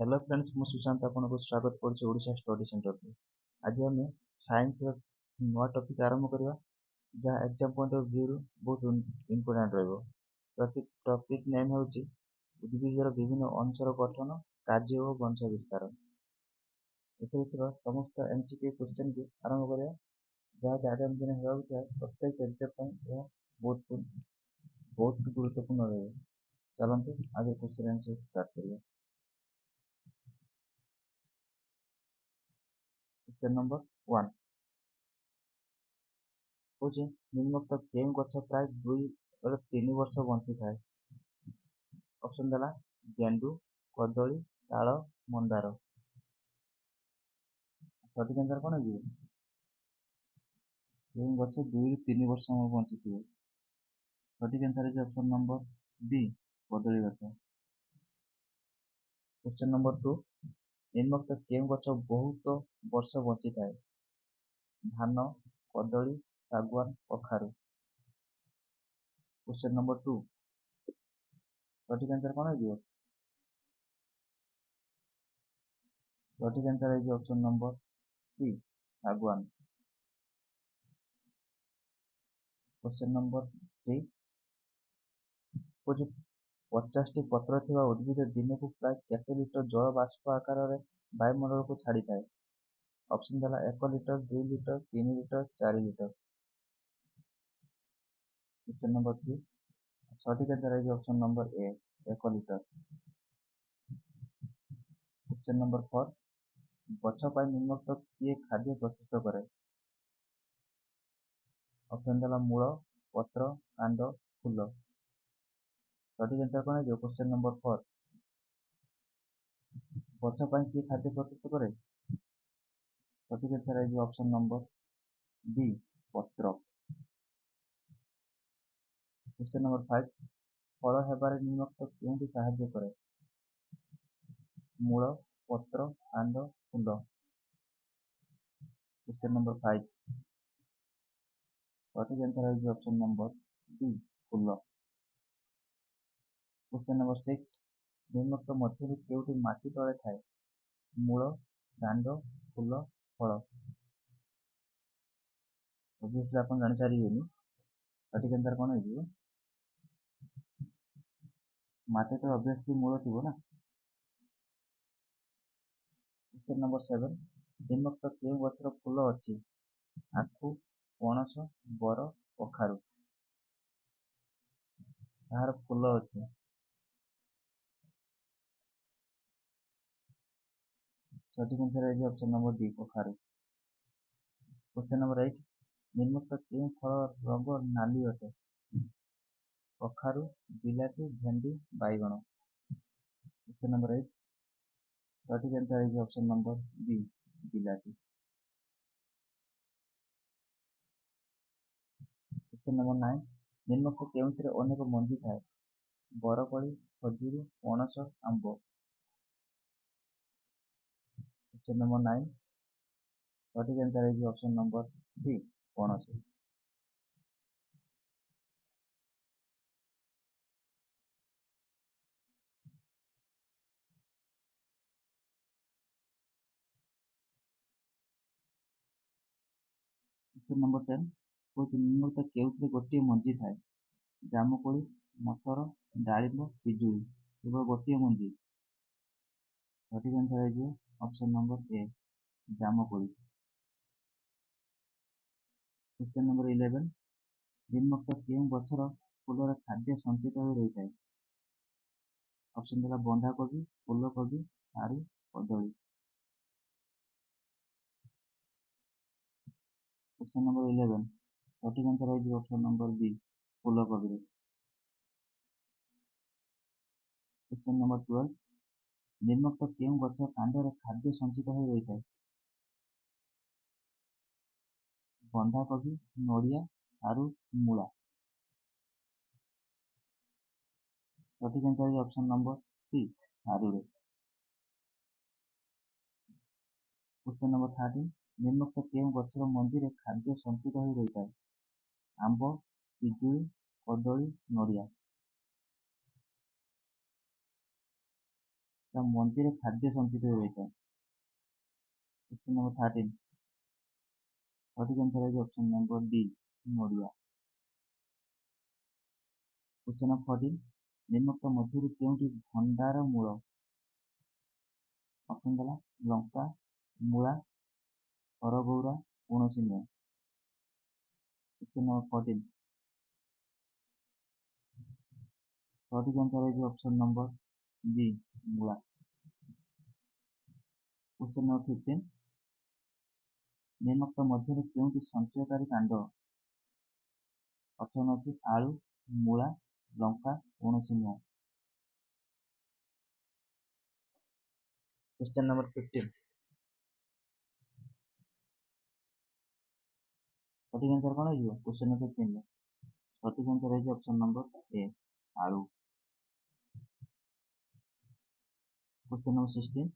Hello friends ମୁଁ ସୁଶାନ୍ତ ଆପଣଙ୍କୁ ସ୍ୱାଗତ କରୁଛି ଓଡ଼ିଶା ଷ୍ଟଡି ସେଣ୍ଟରକୁ। ଆଜି ଆମେ ସାଇନ୍ସର ନୂଆ ଟପିକ୍ ଆରମ୍ଭ କରିବା ଯାହା ଏକ୍ଜାମ୍ ପଏଣ୍ଟ ଅଫ୍ ଭ୍ୟୁରୁ ବହୁତ ଇମ୍ପୋର୍ଟାଣ୍ଟ ରହିବ। ଟପିକ୍ ନେମ୍ ହେଉଛି ଉଦ୍ଭିଦର ବିଭିନ୍ନ ଅଂଶର ଗଠନ, କାର୍ଯ୍ୟ ଓ ବଂଶ ବିସ୍ତାର। ଏଥିରେ ଥିବା ସମସ୍ତ MCQ କ୍ୱେଶ୍ଚନକୁ ଆରମ୍ଭ କରିବା ଯାହାକି ଆଗାମୀ ଦିନ ହେବାକୁ ଥିବା ପ୍ରତ୍ୟେକ ଏକ୍ଜାମ୍ ପାଇଁ ଏହା ବହୁତ ଗୁରୁତ୍ୱପୂର୍ଣ୍ଣ ରହିବ। ଚାଲନ୍ତୁ ଆଗେ କ୍ୱେଶ୍ଚନ୍ ଆନ୍ସର ଷ୍ଟାର୍ଟ କରିବା। क्वेश्चन नंबर 1 कौन निम्नोक्त केउं गछ प्राय 2 वर्ष बंची थाए। ऑप्शन देला गेंडू, कदली, ताल, मंदार। सठिक आंसर कौन है? केउं गछ 2 ରୁ 3 वर्ष बंची थे। सठिक आंसर है ऑप्शन नंबर बी कदली गछ। क्वेश्चन नंबर 2 निम्नोक्त केउं गछ बहुत वर्ष बंची थाए। धान, कदली, सागवान, कखारू। क्वेश्चन नंबर 2 सठिक आंसर कौन है? सठिक आंसर है ऑप्शन नंबर सी सागवान। क्वेश्चन नंबर 3 कुछ 50 टी पत्र थिबा उद्भिद दिन को प्राय केते लिटर जल बाष्प आकार में वायुमंडल को छाड़ी थाए। ऑप्शन देला 1 litre, 2 litre, 3 litre, 4 litre. Question number 3 सठिक आंसर है ऑप्शन नंबर ए 1 लिटर। क्वेश्चन नंबर 4 गछ पर निम्नोक्त किए खाद्य प्रस्तुत करे। ऑप्शन देला मूल, पत्र, कांड, फूल। सठिक आंसर कौन है? क्वेश्चन नंबर 4 गछ पर किए खाद्य प्रस्तुत करे। सठिक आंसर है ऑप्शन नंबर बी पत्र। क्वेश्चन नंबर 5 फल हेबारे निम्नोक्त केउंटी साहाय्य करे। मूल, पत्र, कांड, फूल। क्वेश्चन नंबर 5 सठिक आंसर है option number B full. Question number 6 निम्नोक्त मध्य केउटी माटी तले थाए। मूल, कांड, फूल, फल। ऑब्वियसली आप जान सारे सठिक आंसर कौन है? माटी तो ऑब्वियसली मूल थी ना। क्वेश्चन नंबर 7 निम्नोक्त केउं गछर फूल अच्छी। आखु, पणस, बर, कखारू। तार फूल अच्छी। सठिक आंसर है ऑप्शन नंबर डी कखारू। क्वेश्चन नंबर 8 निम्नोक्त केउं फल रंग नाली अटे। कखारू, बिलाती, भेंडी, बैगण। क्वेश्चन नंबर 8 सठिक आंसर है ऑप्शन नंबर बी बिलाती। क्वेश्चन नंबर 9 निम्नोक्त केउंथिरे अनेक मंजी थाए। बरकोली, खजूर, पणस, आंब। क्वेश्चन नंबर 9 सठिक आंसर है ऑप्शन नंबर सी पणस। क्वेश्चन नंबर 10 कौन निम्नोक्त केउथिरे गोटे मंजी थाए। जामुकोली, मटर, डालिंब, पिजुली। केवल गोटे मंजी। सठिक आंसर है ऑप्शन नंबर ए जामुकोली। क्वेश्चन नंबर 11 निम्नोक्त केउं गछर फूलर खाद्य संचित हो रही है। ऑप्शन देला बंधाकोबी, फूलकोबी, सारू, कदली। क्वेश्चन नंबर 11 सठिक आंसर है ऑप्शन नंबर बी फूलकोबी। क्वेश्चन नंबर 12 निम्नोक्त केउं गछ कांडरे खाद्य संचित हो रही है। बंधाकोबी, नड़िया, सारू, मूला। सठिक आंसर है ऑप्शन नंबर सी सारू रे। क्वेश्चन नंबर 13 निम्नोक्त केउं गछर मंजी रे खाद्य संचित हो रही है। आंब, पिजुली, कदली, नड़िया। ତା ମଞ୍ଜିରେ ଖାଦ୍ୟ ସଞ୍ଚିତ ହୋଇ ରହିଥାଏ। Question number 13. ସଠିକ୍ answer is option number D, ନଡ଼ିଆ। Question number 14. ନିମ୍ନୋକ୍ତ ମଧ୍ୟରୁ କେଉଁଟି ଭଣ୍ଡାର ମୂଳ? ଅପସନ୍ ଦେଲା ଲଙ୍କା, ମୂଳା, ହରଗୌରା, କୌଣସି ନୁହେଁ। Question number 14. ସଠିକ୍ answer is option number B, ମୂଳା। Question number 15. ନିମ୍ନୋକ୍ତ ମଧ୍ୟରୁ କେଉଁଟି ସଞ୍ଚୟକାରୀ କାଣ୍ଡ? ଅପସନ୍ ଅଛି ଆଳୁ, ମୂଳା, ଲଙ୍କା, କୌଣସି ନୁହେଁ। Question number 15. ସଠିକ୍ answer କ'ଣ ହେଇଯିବ? Question number 15 ସଠିକ୍ answer ହେଇଛି ଅପସନ୍ ନମ୍ବର A, ଆଳୁ। Question number 16.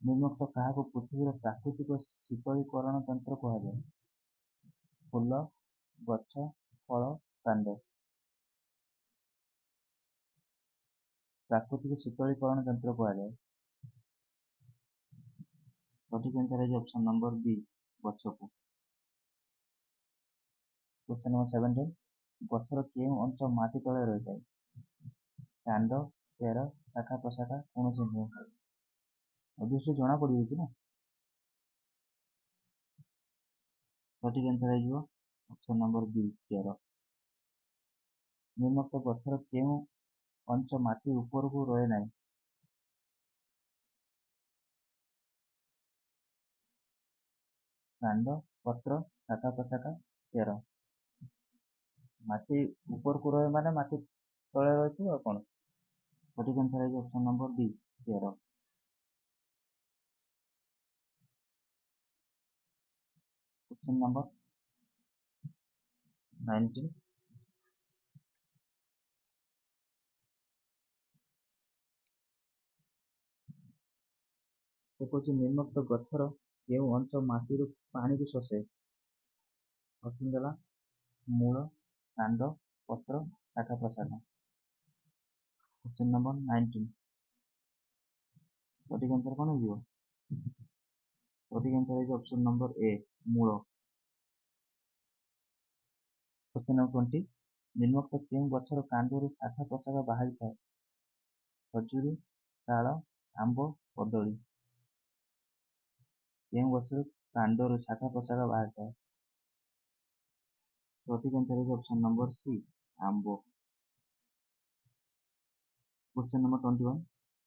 ନିମ୍ନୋକ୍ତ କାହାକୁ ପୃଥିବୀର ପ୍ରାକୃତିକ ଶୀତଳୀକରଣ ଯନ୍ତ୍ର କୁହାଯାଏ? ଫୁଲ, ଗଛ, ଫଳ, କାଣ୍ଡ। ପ୍ରାକୃତିକ ଶୀତଳୀକରଣ ଯନ୍ତ୍ର କୁହାଯାଏ। ସଠିକ୍ answer ହେଇଛି ଅପସନ୍ ନମ୍ବର B, ଗଛକୁ। Question number 17. ଗଛର କେଉଁ ଅଂଶ ମାଟି ତଳେ ରହିଥାଏ? କାଣ୍ଡ, ଚେର, ଶାଖା ପ୍ରଶାଖା, କୌଣସି ନୁହେଁ। ଅବଶ୍ୟ ଜଣା ପଡ଼ିଯାଉଛି ନା। ସଠିକ୍ answer ହେଇଯିବ ଅପସନ୍ ନମ୍ବର B, ଚେର। ନିମ୍ନୋକ୍ତ ଗଛର କେଉଁ ଅଂଶ ମାଟି ଉପରକୁ ରହେ ନାହିଁ? କାଣ୍ଡ, ପତ୍ର, ଶାଖା ପ୍ରଶାଖା, ଚେର। ମାଟି ଉପରକୁ ରହେ ମାନେ ମାଟି ତଳେ ରହିଥିବ ଆଉ କ'ଣ। ସଠିକ୍ answer ହେଇଛି ଅପସନ୍ ନମ୍ବର B, ଚେର। Question number 19. ସେ କହୁଛି ନିମ୍ନୋକ୍ତ ଗଛର କେଉଁ ଅଂଶ ମାଟିରୁ ପାଣିକୁ ଶୋଷେ? ଅପସନ୍ ଦେଲା ମୂଳ, କାଣ୍ଡ, ପତ୍ର, ଶାଖା ପ୍ରଶାଖା। Question number 19. ସଠିକ୍ answer କ'ଣ ହେଇଯିବ? ସଠିକ୍ answer ହେଇଛି ଅପସନ୍ ନମ୍ବର A, ମୂଳ। Question number 20. ନିମ୍ନୋକ୍ତ କେଉଁ ଗଛର କାଣ୍ଡରୁ ଶାଖା ପ୍ରଶାଖା ବାହାରିଥାଏ? ଖଜୁରୀ, ତାଳ, ଆମ୍ବ, କଦଳୀ। କେଉଁ ଗଛରୁ କାଣ୍ଡରୁ ଶାଖା ପ୍ରଶାଖା ବାହାରିଥାଏ? ସଠିକ୍ answer ହେଇଛି ଅପସନ୍ ନମ୍ବର C, ଆମ୍ବ। Question number 21.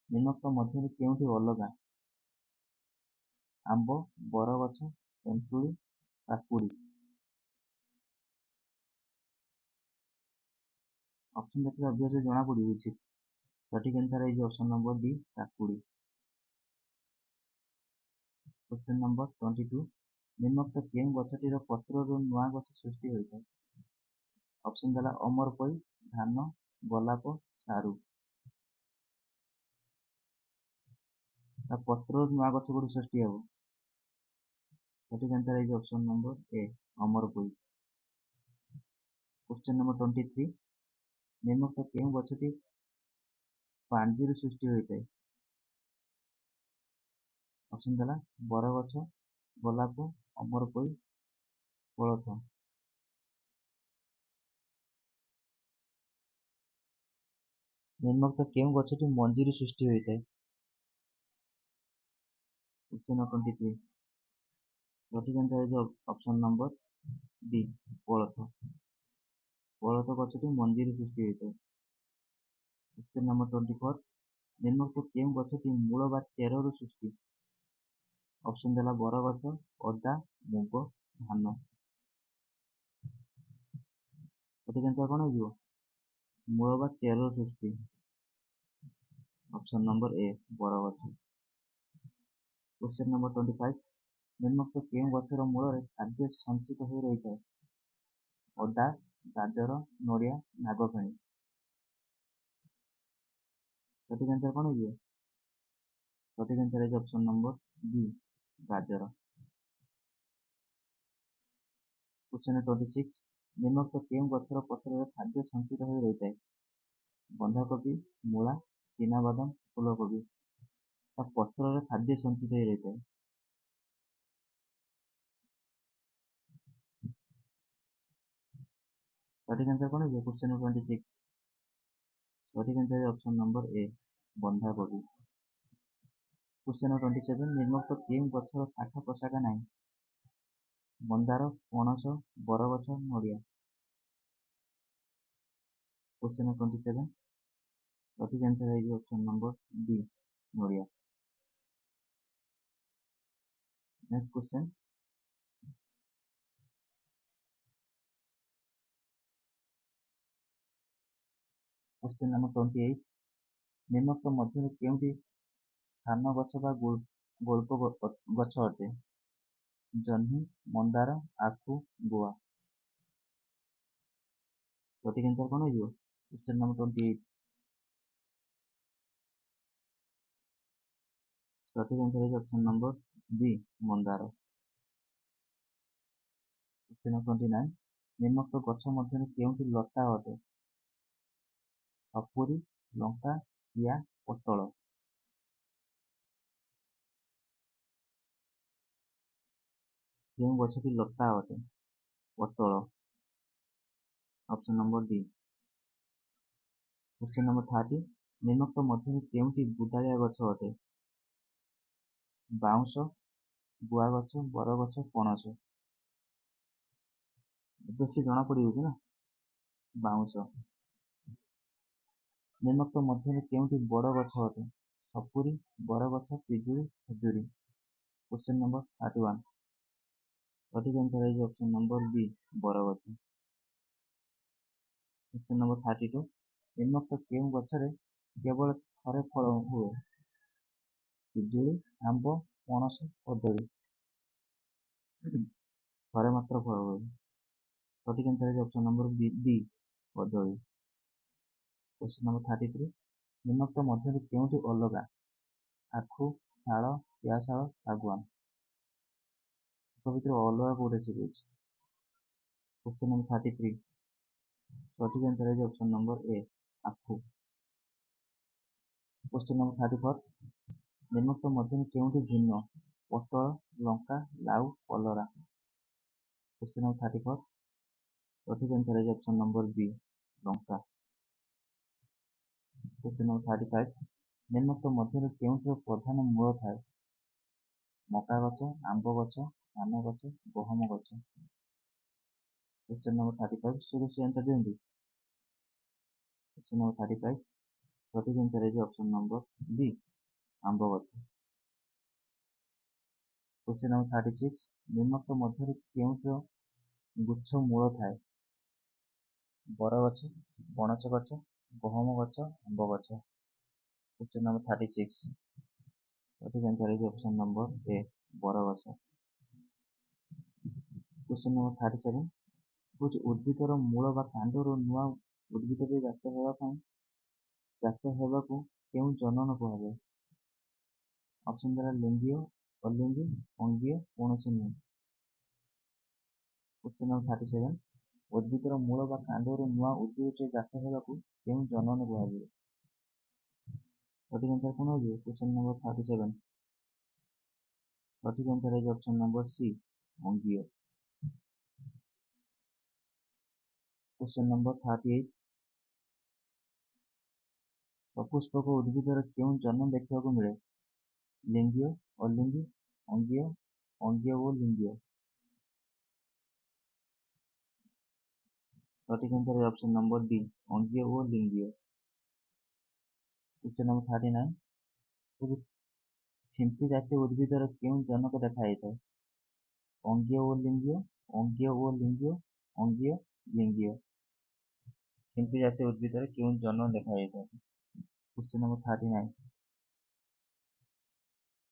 ନିମ୍ନୋକ୍ତ ମଧ୍ୟରୁ କେଉଁଟି ଅଲଗା? ଆମ୍ବ, ବରଗଛ, ତେନ୍ତୁଳି, କାକୁଡ଼ି। ଅପସନ୍ ଦେଖିଲେ ଅବଶ୍ୟ ଜଣା ପଡ଼ିଯାଉଛି। ସଠିକ୍ answer ହେଇଛି ଅପସନ୍ ନମ୍ବର D, କାକୁଡ଼ି। Question number 22. ନିମ୍ନୋକ୍ତ କେଉଁ ଗଛଟିର ପତ୍ରରୁ ନୂଆ ଗଛ ସୃଷ୍ଟି ହୋଇଥାଏ? ଅପସନ୍ ଦେଲା ଅମରପୋଇ, ଧାନ, ଗୋଲାପ, ସାରୁ। ତା ପତ୍ରରୁ ନୂଆ ଗଛ କୋଉଠୁ ସୃଷ୍ଟି ହେବ? ସଠିକ୍ answer ହେଇଛି option number A, ଅମରପୋଇ। Question number 23. ନିମ୍ନୋକ୍ତ କେଉଁ ଗଛଟି ପାଞ୍ଜିରୁ ସୃଷ୍ଟି ହୋଇଥାଏ? ଅପସନ୍ ଦେଲା ବରଗଛ, ଗୋଲାପ, ଅମରପୋଇ, କୋଳଥ। ନିମ୍ନୋକ୍ତ କେଉଁ ଗଛଟି ମଞ୍ଜିରୁ ସୃଷ୍ଟି ହୋଇଥାଏ? Question number 23. ସଠିକ୍ answer ହେଇଛି ଅପସନ୍ ନମ୍ବର D, କୋଳଥ। କୋଳଥ ଗଛଟି ମଞ୍ଜିରୁ ସୃଷ୍ଟି ହୋଇଥାଏ। Question number 24. ନିମ୍ନୋକ୍ତ କେଉଁ ଗଛଟି ମୂଳ ବା ଚେରରୁ ସୃଷ୍ଟି? ଅପସନ୍ ଦେଲା ବରଗଛ, ଅଦା, ମୁଗ, ଧାନ। ସଠିକ୍ answer କ'ଣ ହେଇଯିବ? ମୂଳ ବା ଚେରରୁ ସୃଷ୍ଟି। ଅପସନ୍ ନମ୍ବର A, ବରଗଛ। Question number 25. ନିମ୍ନୋକ୍ତ କେଉଁ ଗଛର ମୂଳରେ ଖାଦ୍ୟ ସଞ୍ଚିତ ହୋଇ ରହିଥାଏ? ଅଦା, ଗାଜର, ନଡ଼ିଆ, ନାଗଫେଣି। ସଠିକ୍ answer କ'ଣ ହେଇଯିବ? ସଠିକ୍ answer ହେଇଛି ଅପସନ୍ ନମ୍ବର B, ଗାଜର। Question number 26. ନିମ୍ନୋକ୍ତ କେଉଁ ଗଛର ପତ୍ରରେ ଖାଦ୍ୟ ସଞ୍ଚିତ ହୋଇ ରହିଥାଏ? ବନ୍ଧାକୋବି, ମୂଳା, ଚିନାବାଦାମ, ଫୁଲକୋବି ତା ପତ୍ରରେ ଖାଦ୍ୟ ସଞ୍ଚିତ ହେଇ ରହିଥାଏ। ସଠିକ୍ ଆନ୍ସର କ'ଣ ହେଇଯିବ? Question number 26। ସଠିକ୍ ଆନ୍ସର ଅପସନ୍ ନମ୍ବର ଏ ବନ୍ଧାକୋବି। କ୍ୱେଶ୍ଚନ୍ ନମ୍ବର 27 ନିମ୍ନୋକ୍ତ କେଉଁ ଗଛର ଶାଖା ପ୍ରଶାଖା ନାହିଁ? ମନ୍ଦାର, ପଣସ, ବରଗଛ, ନଡ଼ିଆ। କ୍ୱେଶ୍ଚନ୍ ନମ୍ବର 27 ସଠିକ୍ ଆନ୍ସର ହେଇଯିବ ଅପସନ୍ ନମ୍ବର ଡି ନଡ଼ିଆ। ନେକ୍ସଟ କ୍ୱେଶ୍ଚନ୍ क्वेश्चन नंबर 28 निम्नोक्त ମଧ୍ୟରୁ କେଉଁଟି ସାନ ଗଛ ବା ଗୋଳ୍ପ ଗଛ ଅଟେ? ଜହ୍ନି, ମନ୍ଦାର, ଆଖୁ, ଗୁଆ। ସଠିକ୍ ଆନ୍ସର କ'ଣ ହେଇଯିବ? କ୍ୱେଶ୍ଚନ୍ ନମ୍ବର 28 ସଠିକ୍ ଆନ୍ସର ହେଇଯିବ ଅପସନ୍ ନମ୍ବର ବି ମନ୍ଦାର। କ୍ୱେଶ୍ଚନ୍ ନମ୍ବର 29 ନିମ୍ନୋକ୍ତ ଗଛ ମଧ୍ୟରୁ କେଉଁଟି ଲତା ଅଟେ? ସପୁରୀ, ଲଙ୍କା, କିଆ, ପୋଟଳ। କେଉଁ ଗଛଟି ଲତା ଅଟେ? ପୋଟଳ। Option number D. Question number 30 निम्नोक्त ମଧ୍ୟରୁ କେଉଁଟି ବୁଦାଳିଆ ଗଛ ଅଟେ? ବାଉଁଶ, ଗୁଆ ଗଛ, ବରଗଛ, ପଣସ। ବେଶୀ ଜଣା ପଡ଼ିବ କି ନା? ବାଉଁଶ। ନିମ୍ନୋକ୍ତ ମଧ୍ୟରୁ କେଉଁଟି ବଡ଼ ଗଛ ଅଟେ? ସପୁରୀ, ବରଗଛ, ପିଜୁଳି, ଖଜୁରୀ। क्वेश्चन नंबर 31 सঠিक आंसर है ऑप्शन नंबर बी बरगछ। क्वेश्चन नंबर 32 निम्नोक्त केउं गछरे केवल थरे फल हुए? पिजुली, आंब, पणस, कदली। थरे मात्र फल हुए। सঠিक आंसर है ऑप्शन नंबर बी कदली। क्वेश्चन नंबर 33 निम्नोक्त मध्यरु केउंटी अलगा? आखु, शाल, पियाशाल, सागवान। भितर अलगा कोटे से क्वेश्चन नंबर 33 सঠিक आंसर है ऑप्शन नंबर ए आखु। क्वेश्चन नंबर 34 निम्नोक्त मध्यरु केउंटी भिन्न? पटल, लंका, लाउ, कलरा। क्वेश्चन नंबर 34 सঠিक आंसर है ऑप्शन नंबर बी लंका। क्वेश्चन नंबर 35 निम्नोक्त मध्यरु केउंटी प्रधान मूल थाए? मका गछ, आंब गछ, धान गछ, गहम गछ। क्वेश्चन नंबर 35 सीरियसली आंसर दियंतु। क्वेश्चन नंबर 35 सঠিक आंसर है ऑप्शन नंबर बी आंब गछ। क्वेश्चन नंबर 36 निम्नोक्त मध्यरु केउंटी गुच्छ मूल थाए? बरगछ, पणस गछ, गहम गछ, आंब गछ। क्वेश्चन नंबर 36 सঠিक आंसर है ऑप्शन नंबर ए बरगछ। क्वेश्चन नंबर 37 कुछ उद्भिदर मूल बा कांडर नुआ उद्भिद जात हेबाकु केउं जनन कुहाଯାଏ? ऑप्शन द्वारा लिंगीय, अलिंगी, अंगीय, कौनसी नुह। क्वेश्चन नंबर 37 उद्भिदर मूल बा कांडर नुआ उद्भिद जात हेबाकु केउं जनन कुहाଯାଏ? सঠিक आंसर कौन हो? क्वेश्चन नंबर 37 सঠিक आंसर है ऑप्शन नंबर सी अंगीय। क्वेश्चन नंबर 38 सपुष्पक उद्भिदर केउं जन्म देखा मिले? लिंगीय, अलिंगी, अंगीय, अंगीय और लिंगीय। सঠিक आंसर है ऑप्शन नंबर डी अंगीय और लिंगीय। क्वेश्चन नंबर 39 छिंपी जातीय उद्भिदर केउं जनक देखा जाए? अंगीय और लिंगीय, अंगीय और लिंगीय, अंगीय लिंगीय। छिंपी जातीय उद्भिदर केउं जनक देखा जाए? क्वेश्चन नंबर 39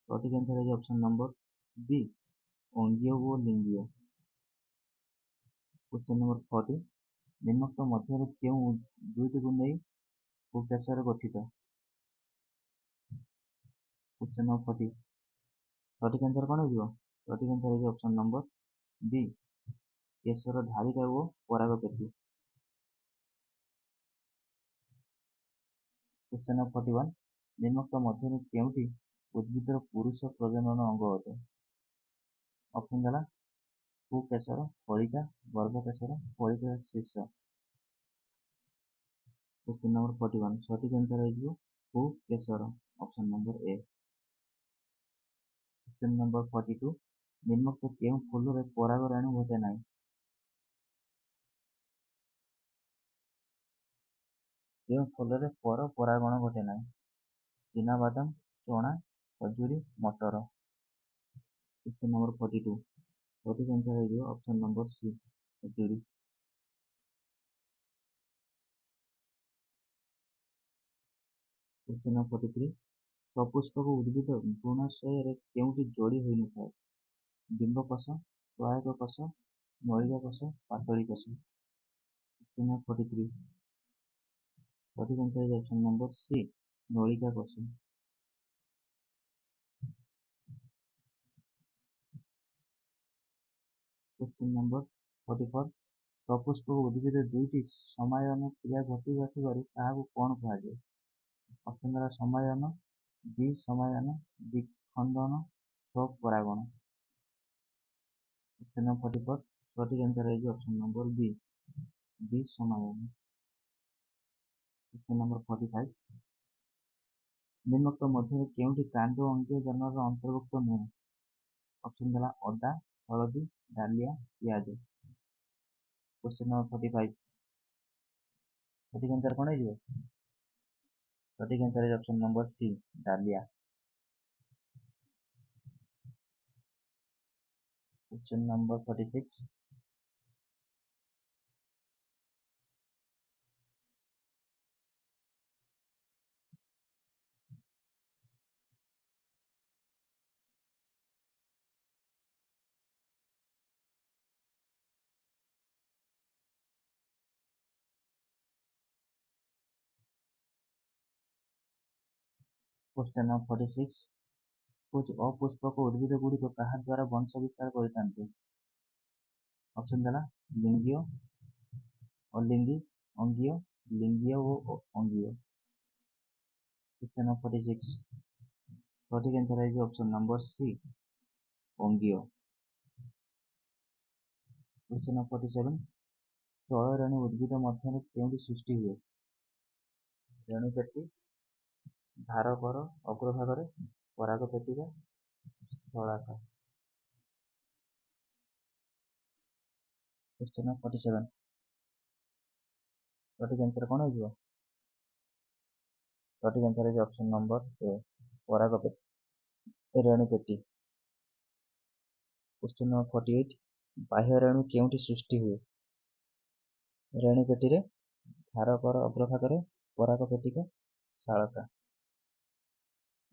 सঠিक आंसर है ऑप्शन नंबर बी अंगीय और लिंगीय। क्वेश्चन नंबर 40 निम्नोक्त मध्यरु केउं दुईटी को नहीं उपकेशर गठित? क्वेश्चन नंबर 40 सঠিक आंसर कौन हो? सঠিक आंसर है ऑप्शन नंबर बी केशर धारिका और परागपेटी। क्वेश्चन नंबर 41 ନିମ୍ନୋକ୍ତ ମଧ୍ୟରୁ କେଉଁଟି ଉଦ୍ଭିଦର ପୁରୁଷ ପ୍ରଜନନ ଅଙ୍ଗ ଅଟେ? ଅପସନ୍ ହେଲା ପୁକେଶର, ଫଳିକା, ଗର୍ଭକେଶର, ଫଳିକା ଶୀର୍ଷ। क्वेश्चन नंबर 41 सठिक आंसर है पुकेशर option number A. Question number 42 निम्नोक्त केउं फूल रे परागरेणु घटे नाही? केउं फूल रे परागण घटे नाही? चिनाबादाम, चना, खजूरी, मटर। क्वेश्चन नंबर 42 सठिक आंसर है ऑप्शन नंबर सी खजूरी। क्वेश्चन नंबर 43 सपुष्पक उद्भिद भ्रूणाशय केउंटी जोड़ी होई नथाय? डिंबकोश, सहायक कोश, नलिका कोश, पातली कोश। क्वेश्चन नंबर 43 सठिक आंसर है ऑप्शन नंबर सी नलिका कोश। क्वेश्चन नंबर 44 सपुष्पक उद्भिद दुईटी समायन क्रिया घटिबा थिबारु ताहाकु कोन कुहाଯାଏ? ऑप्शन है समायन, द्विसमायन, द्विखंडन, स्वपरागण। क्वेश्चन नंबर 44 सठिक आंसर है ऑप्शन नंबर बी द्विसमायन। क्वेश्चन नंबर 45 निम्नोक्त मध्य केउंटी कांड अंगीय जनर अंतर्भुक्त नुहे? ऑप्शन है अदा, हलदी, डालिया, पियाज। क्वेश्चन नंबर 45 सठिक आंसर कौन है? सठिक आंसर है ऑप्शन नंबर सी डालिया। क्वेश्चन नंबर 46 क्वेश्चन नंबर 46 कुछ अपुष्पक उद्भिद गुड़िक क्या द्वारा वंश विस्तार करते? ऑप्शन है लिंगीय, अलिंगी, अंगीय, लिंगीय और अंगीय। क्वेश्चन नंबर 46 सठिक आंसर है ऑप्शन नंबर सी अंगीय। क्वेश्चन नंबर 47 चल रेणु उद्भिद मध्य केउंटी सृष्टि हुए? रेणुपेटी, धारकर अग्रभाग, परागपेटिका, शलाका। क्वेश्चन नंबर 47 सठिक आंसर कौन हो? सठिक आंसर है ऑप्शन नंबर ए परागपेटी रेणुपेटी। क्वेश्चन नंबर 48 बाह्य रेणु केउंटी सृष्टि हुए? रेणुपेटी, धारकर अग्रभाग, परागपेटिका, शालका।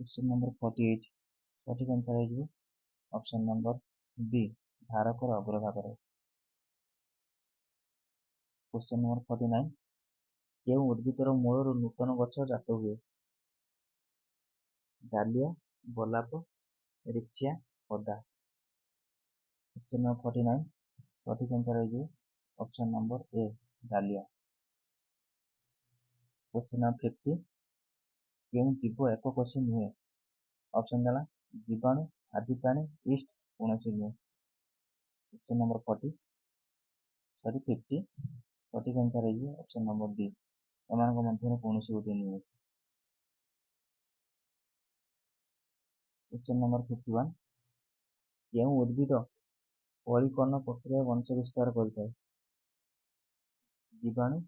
क्वेश्चन नंबर 48 सठिक आंसर है ऑप्शन नंबर बी धारकर अग्रभाग। क्वेश्चन नंबर 49 केउं उद्भिदर मूलर नूतन गछ जात हुए? डालिया, गोलाप, रिक्सिया, अदा। क्वेश्चन नंबर 49 सठिक आंसर है ऑप्शन नंबर ए डालिया। क्वेश्चन नंबर 50 केउं जीव एक कोशी नुहे? ऑप्शन है जीवाणु, आदि प्राणी, ईस्ट कौन नुहे। क्वेश्चन नंबर 50 सठिक आंसर है ऑप्शन नंबर डी एम मध्य कौन गोटे नुहे। क्वेश्चन नंबर 51 केउं उद्भिद परिकर्ण प्रक्रिया वंश विस्तार करता है? जीवाणु,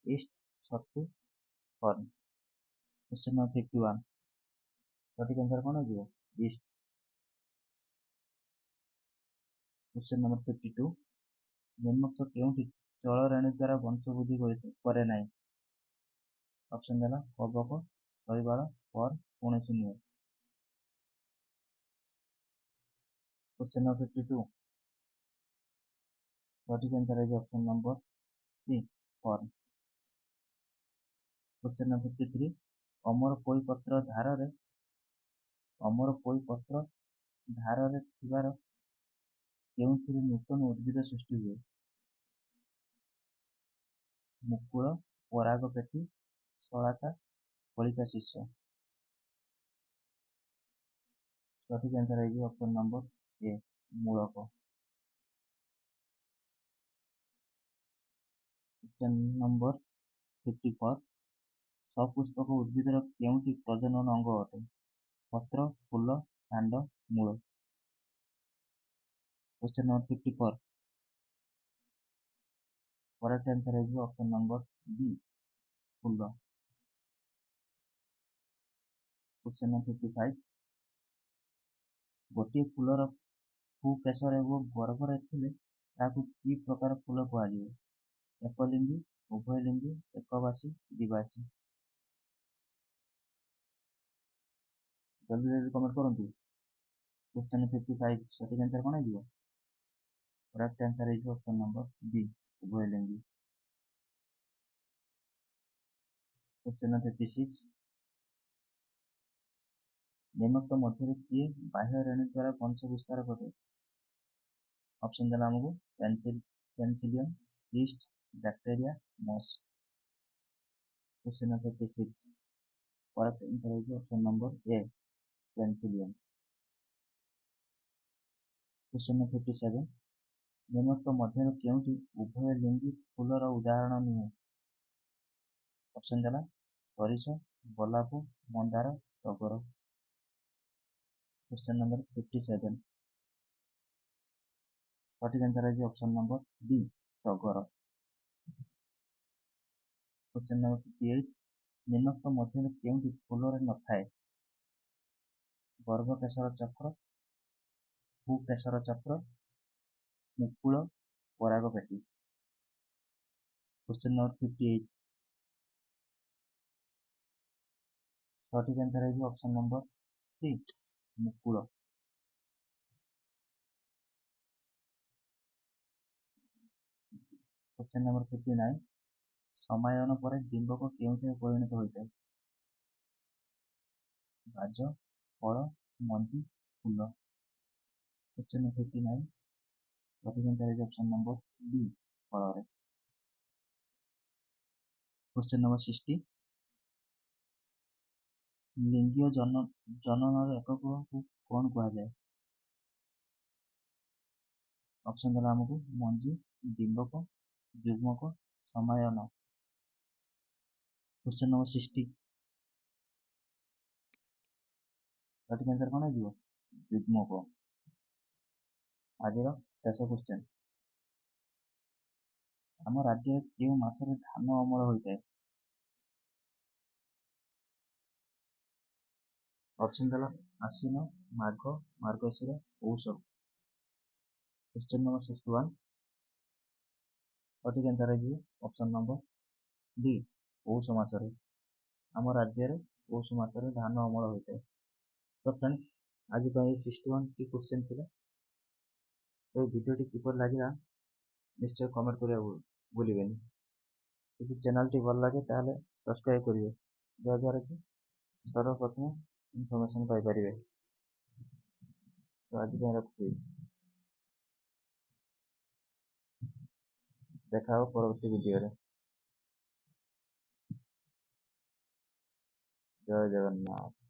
ईस्ट, छतु, फर्न। क्वेश्चन नंबर 51 सठिक आंसर कौन हो? ईस्ट। क्वेश्चन नंबर 52 निम्नोक्त केउंटी चल रेणु द्वारा वंश वृद्धि करे नाही? ऑप्शन है कवक, शैवाल, पर कौन नुहे। क्वेश्चन नंबर 52 सठिक आंसर है option number C fern. Question number 53 अमर पोई पत्र धार रे थिबार केउंथिरे नूतन उद्भिद सृष्टि हुए? मुकुल, परागपेटी, शलाका, फलिका शीर्ष। ସଠିକ୍ ଆନ୍ସର ହେଇଯିବ ଅପସନ୍ ନମ୍ବର ଏ ମୂଳକ। କ୍ୱେଶ୍ଚନ୍ ନମ୍ବର 54 ସପୁଷ୍ପକ ଉଦ୍ଭିଦର କେଉଁଟି ପ୍ରଜନନ ଅଙ୍ଗ ଅଟେ? ପତ୍ର, ଫୁଲ, କାଣ୍ଡ, ମୂଳ। କ୍ୱେଶ୍ଚନ୍ ନମ୍ବର 54 କରେକ୍ଟ ଆନ୍ସର ହେଇଯିବ ଅପସନ୍ ନମ୍ବର ବି ଫୁଲ। କ୍ୱେଶ୍ଚନ୍ ନମ୍ବର 55 ଗୋଟିଏ ଫୁଲର କେଶର ଏବଂ ଗର୍ଭରେ ଥିଲେ ତାହାକୁ କି ପ୍ରକାର ଫୁଲ କୁହାଯିବ? एकलिंगी, उभयलिंगी, एकवासी, द्विवासी। जल्दी जल्दी कमेंट करंतु। क्वेश्चन 55 सटीक आंसर कोन आइबो? करेक्ट आंसर है ऑप्शन नंबर बी उभयलिंगी। क्वेश्चन नंबर 56 निम्नलिखित मध्य किए बाह्य रेणु द्वारा वंश विस्तार करे? ऑप्शन देला हमको penicillium, yeast, bacteria, moss. Question number 56 correct answer है option number A penicillium. Question number 57 निम्नलिखित मध्य केउंटी उभयलिंगी फूलर उदाहरण नुहे? ऑप्शन देला सरिस, गोलाप, मंदार, टगर। क्वेश्चन नंबर 57 सटीक आंसर है ऑप्शन नंबर बी टगर। क्वेश्चन नंबर 58 निम्नलिखित मध्य केउंटी फूलरे न थाए? गर्भकेशर चक्र, भूकेशर चक्र, मुकुल, परागपेटी। क्वेश्चन नंबर 58 सटीक आंसर है ऑप्शन नंबर सी मुकुल। क्वेश्चन नंबर 59 समायन पर डिंबक केउंठे परिणत होता है? गाज, फल, मंजी, फूल। क्वेश्चन नंबर 59 सटीक आंसर है ऑप्शन नंबर बी फल। क्वेश्चन नंबर 60 लिंगीय जननर एकक को कौन कहा जाए? ऑप्शन देला हमको मंजी, डिंबक, युग्मक, समायन। क्वेश्चन नंबर 60 सटीक आंसर कौन है युग्मक। आज शेष क्वेश्चन आम राज्य केउ मासरे धान अमल होता है? ऑप्शन देला आश्विन, माघ, मार्गशीर, पौष। क्वेश्चन नंबर 61 सटीक आंसर है ऑप्शन नंबर डी पौष मासरे। आम राज्य में पौष मासरे धान अमल होता है। तो फ्रेंड्स आज 61 टी क्वेश्चन थिला। तो वीडियो टी किपर लगे निश्चय कमेंट करिया भूलिबेनी। यदि चैनल टी भल लगे ताले सब्सक्राइब करिवे जद्वारा कि सर्वप्रथम इनफॉरमेशन पाई परिवे। तो आज रखुଛି देखा हो परवर्ती वीडियो रे। जय जगन्नाथ।